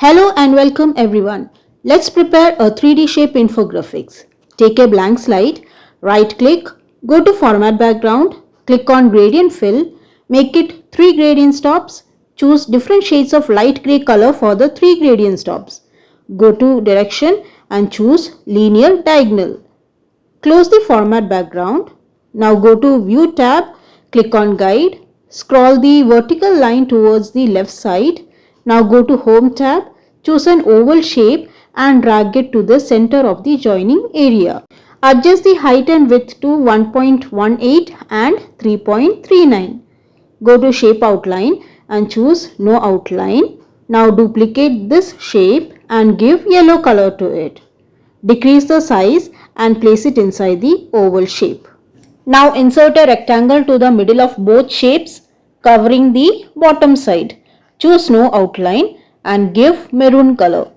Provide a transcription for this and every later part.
Hello and welcome everyone. Let's prepare a 3D shape infographics. Take a blank slide, right click, go to format background, click on gradient fill, make it 3 gradient stops, choose different shades of light gray color for the 3 gradient stops. Go to direction and choose linear diagonal. Close the format background. Now go to view tab, click on guide, scroll the vertical line towards the left side. Now go to home tab, choose an oval shape and drag it to the center of the joining area. Adjust the height and width to 1.18 and 3.39. Go to shape outline and choose no outline. Now duplicate this shape and give yellow color to it. Decrease the size and place it inside the oval shape. Now insert a rectangle to the middle of both shapes covering the bottom side. Choose no outline and give maroon color.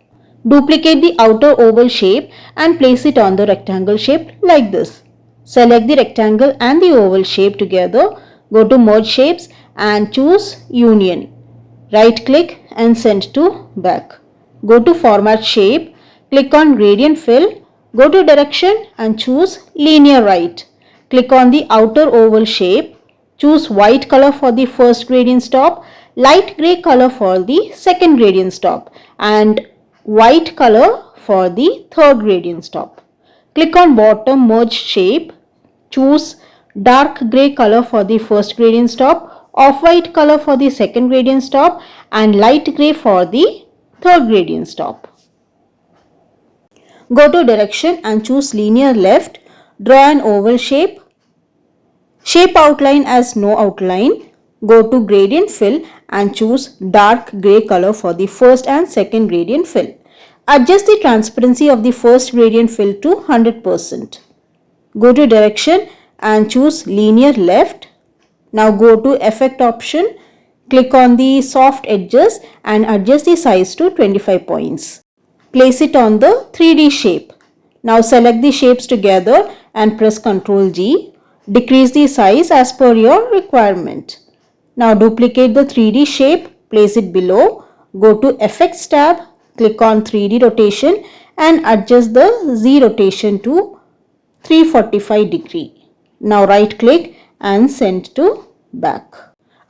Duplicate the outer oval shape and place it on the rectangle shape like this. Select the rectangle and the oval shape together. Go to merge shapes and choose union. Right click and send to back. Go to format shape. Click on gradient fill, go to direction and choose linear right. Click on the outer oval shape, choose white color for the first gradient stop, light gray color for the second gradient stop and white color for the third gradient stop. Click on bottom merge shape, choose dark gray color for the first gradient stop, off-white color for the second gradient stop and light gray for the third gradient stop. Go to direction and choose linear left. Draw an oval shape. Shape outline as no outline. Go to gradient fill and choose dark gray color for the first and second gradient fill. Adjust the transparency of the first gradient fill to 100%. Go to direction and choose linear left. Now go to effect option. Click on the soft edges and adjust the size to 25 points. Place it on the 3D shape. Now select the shapes together and press Ctrl G. Decrease the size as per your requirement. Now duplicate the 3D shape, place it below. Go to Effects tab, click on 3D rotation and adjust the Z rotation to 345 degree. Now right click and send to back.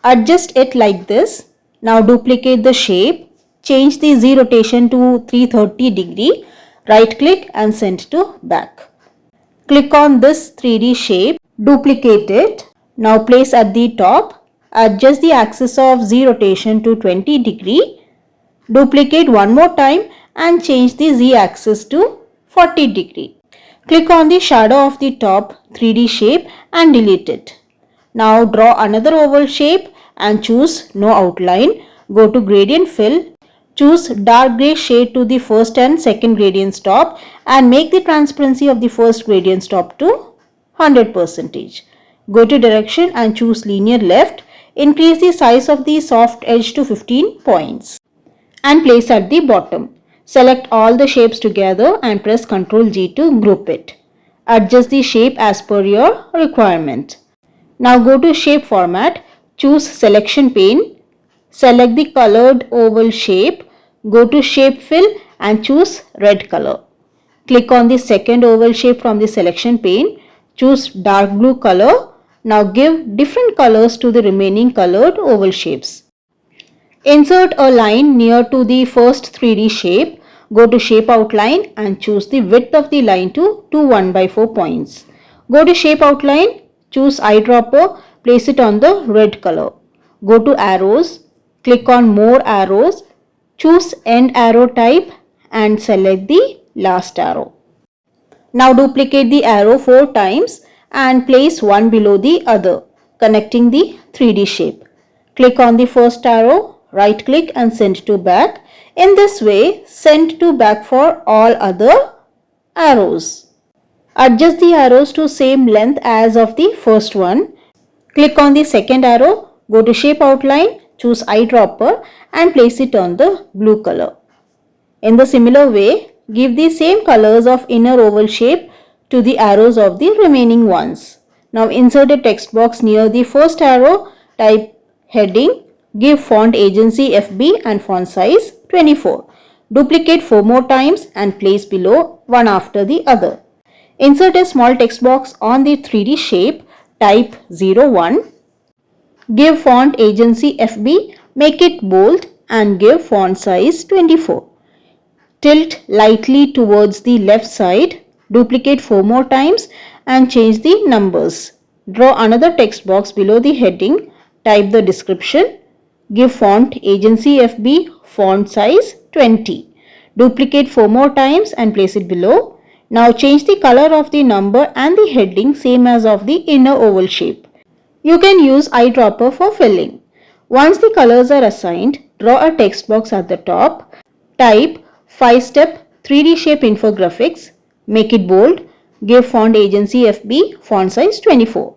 Adjust it like this. Now duplicate the shape. Change the Z rotation to 330 degree. Right click and send to back. Click on this 3D shape. Duplicate it. Now place at the top. Adjust the axis of Z rotation to 20 degree. Duplicate one more time and change the Z axis to 40 degree. Click on the shadow of the top 3D shape and delete it. Now draw another oval shape and choose no outline. Go to gradient fill. Choose dark gray shade to the first and second gradient stop and make the transparency of the first gradient stop to 100%. Go to direction and choose linear left. Increase the size of the soft edge to 15 points and place at the bottom. Select all the shapes together and press Ctrl G to group it. Adjust the shape as per your requirement. Now go to shape format. Choose selection pane. Select the colored oval shape. Go to shape fill and choose red color. Click on the second oval shape from the selection pane. Choose dark blue color. Now give different colors to the remaining colored oval shapes. Insert a line near to the first 3D shape. Go to shape outline and choose the width of the line to 1/4 points. Go to shape outline, choose eyedropper, place it on the red color. Go to arrows, click on more arrows, choose end arrow type and select the last arrow. Now duplicate the arrow 4 times and place one below the other, connecting the 3D shape. Click on the first arrow, right click and send to back. In this way, send to back for all other arrows. Adjust the arrows to same length as of the first one. Click on the second arrow, go to shape outline, choose eyedropper and place it on the blue color. In the similar way, give the same colors of inner oval shape to the arrows of the remaining ones. Now insert a text box near the first arrow, type heading, give font agency FB and font size 24. Duplicate 4 more times and place below one after the other. Insert a small text box on the 3D shape. Type 01. Give font agency FB, make it bold and give font size 24. Tilt lightly towards the left side, duplicate 4 more times and change the numbers. Draw another text box below the heading, type the description, give font agency FB, font size 20. Duplicate 4 more times and place it below. Now change the color of the number and the heading same as of the inner oval shape. You can use eyedropper for filling. Once the colors are assigned, draw a text box at the top. Type 5-step 3D shape infographics. Make it bold. Give font agency FB, font size 24.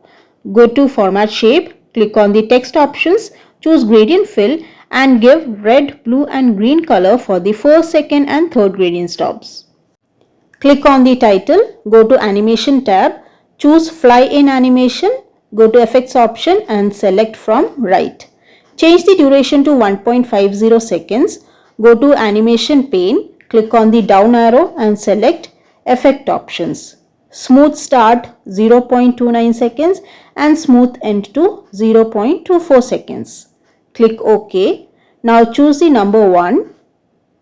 Go to format shape. Click on the text options. Choose gradient fill and give red, blue and green color for the first, second and third gradient stops. Click on the title. Go to animation tab. Choose fly in animation. Go to effects option and select from right. Change the duration to 1.50 seconds. Go to animation pane. Click on the down arrow and select effect options. Smooth start 0.29 seconds and smooth end to 0.24 seconds. Click OK. Now choose the number 1.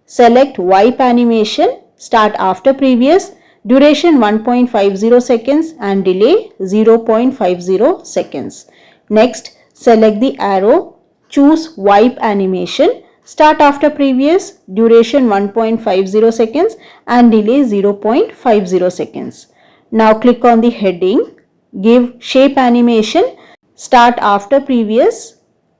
Select wipe animation. Start after previous. Duration 1.50 seconds and delay 0.50 seconds. Next, select the arrow. Choose wipe animation. Start after previous. Duration 1.50 seconds and delay 0.50 seconds. Now click on the heading. Give shape animation. Start after previous.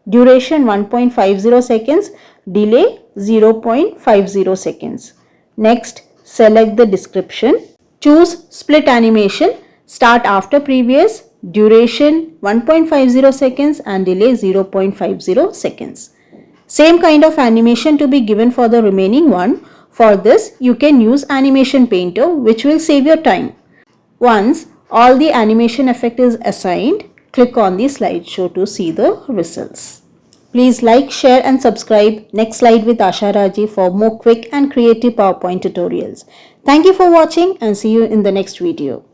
Duration 1.50 seconds. Delay 0.50 seconds. Next, select the description. Choose split animation. Start after previous. Duration 1.50 seconds and delay 0.50 seconds. Same kind of animation to be given for the remaining one. For this, you can use Animation Painter, which will save your time. Once all the animation effect is assigned, click on the slideshow to see the results. Please like, share and subscribe Nexslide with Asha Raji for more quick and creative PowerPoint tutorials. Thank you for watching and see you in the next video.